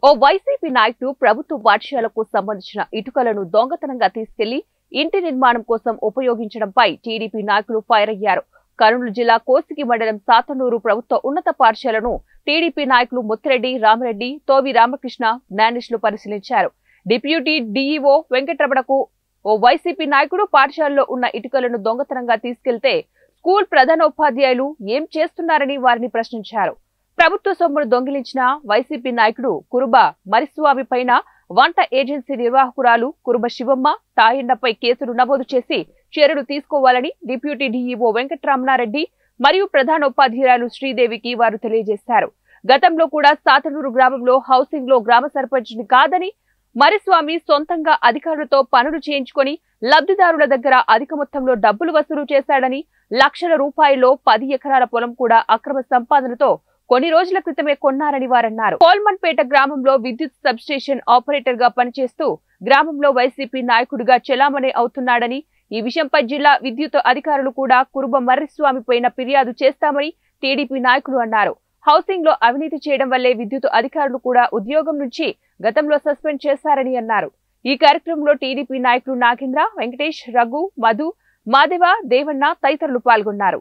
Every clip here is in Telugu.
ఓ వైసీపీ నాయకుడు ప్రభుత్వ పాఠశాలకు సంబంధించిన ఇటుకలను దొంగతనంగా తీసుకెళ్లి ఇంటి నిర్మాణం కోసం ఉపయోగించడంపై టీడీపీ నాయకులు ఫైర్ అయ్యారు. కర్నూలు జిల్లా కోసిగి మండలం సాతనూరు ప్రభుత్వ ఉన్నత పాఠశాలను టీడీపీ నాయకులు ముత్తిరెడ్డి, రామరెడ్డి, తోవి రామకృష్ణ, జ్ఞానేష్లు పరిశీలించారు. డిప్యూటీ డీఈఓ వెంకటరమణకు ఓ వైసీపీ నాయకుడు పాఠశాలలో ఉన్న ఇటుకలను దొంగతనంగా తీసుకెళ్తే స్కూల్ ప్రధానోపాధ్యాయులు ఏం చేస్తున్నారని వారిని ప్రశ్నించారు. ప్రభుత్వ సొమ్మును దొంగిలించిన వైసీపీ నాయకుడు కురుబ మరిస్వామి పైన వంట ఏజెన్సీ నిర్వాహకురాలు కురుబ శివమ్మ, తాయన్నపై కేసులు నమోదు చేసి చర్యలు తీసుకోవాలని డిప్యూటీ డీఈఓ వెంకటరమణారెడ్డి మరియు ప్రధానోపాధ్యాయురాలు శ్రీదేవికి వారు తెలియజేశారు. గతంలో కూడా సాతనూరు గ్రామంలో హౌసింగ్ లో గ్రామ సర్పంచ్ని కాదని మరిస్వామి సొంతంగా అధికారులతో పనులు చేయించుకొని లబ్ధిదారుల దగ్గర అధిక మొత్తంలో డబ్బులు వసూలు చేశాడని, లక్షల రూపాయల్లో 10 ఎకరాల పొలం కూడా అక్రమ సంపాదనతో కొన్ని రోజుల క్రితమే కొన్నారని వారన్నారు. కోల్మన్పేట గ్రామంలో విద్యుత్ సబ్స్టేషన్ ఆపరేటర్ గా పనిచేస్తూ గ్రామంలో వైసీపీ నాయకుడిగా చెలామణి అవుతున్నాడని, ఈ విషయంపై జిల్లా విద్యుత్ అధికారులు కూడా కురుబ మర్రిస్వామి పైన ఫిర్యాదు చేస్తామని టీడీపీ నాయకులు అన్నారు. హౌసింగ్ లో అవినీతి చేయడం వల్లే విద్యుత్ అధికారులు కూడా ఉద్యోగం నుంచి గతంలో సస్పెండ్ చేశారని అన్నారు. ఈ కార్యక్రమంలో టీడీపీ నాయకులు నాగేంద్ర, వెంకటేష్, రఘు, మధు, మాదేవ, దేవన్న తదితరులు పాల్గొన్నారు.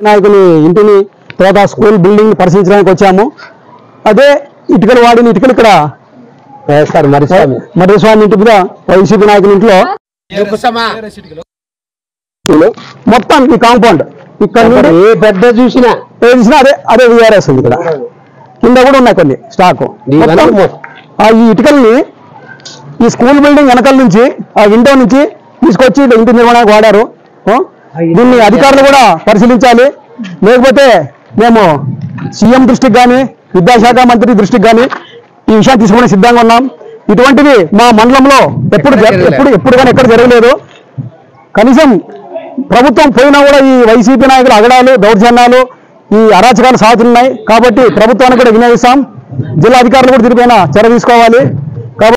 నాయకుని ఇంటిని తర్వాత స్కూల్ బిల్డింగ్ పరిశీలించడానికి వచ్చాము. అదే ఇటుకలు వాడిన ఇటుకలు ఇక్కడ మర్రిస్వామి ఇంటి మీద వైసీపీ నాయకుని ఇంట్లో మొత్తం ఈ కాంపౌండ్ ఇక్కడ నుండి ఏ పెద్ద చూసినా అదే అదే విఆర్ఎస్ ఉంది. ఇక్కడ కింద కూడా ఉన్నాయి కొన్ని స్టాక్. ఈ ఇటుకల్ని ఈ స్కూల్ బిల్డింగ్ వెనకాల నుంచి ఆ విండో నుంచి తీసుకొచ్చి ఇంటి నిర్మాణానికి వాడారు. దీన్ని అధికారులు కూడా పరిశీలించాలి. లేకపోతే మేము సీఎం దృష్టికి కానీ విద్యాశాఖ మంత్రి దృష్టికి కానీ ఈ విషయాన్ని తీసుకునే సిద్ధంగా ఉన్నాం. ఇటువంటివి మా మండలంలో ఎప్పుడు కానీ ఎక్కడ జరగలేదు. కనీసం ప్రభుత్వం పోయినా కూడా ఈ వైసీపీ నాయకులు అగడాలు, దౌర్జన్యాలు, ఈ అరాచకాలు సాగుతున్నాయి. కాబట్టి ప్రభుత్వానికి కూడా వినియోగిస్తాం. జిల్లా అధికారులు కూడా దీనిపైన చర్య తీసుకోవాలి.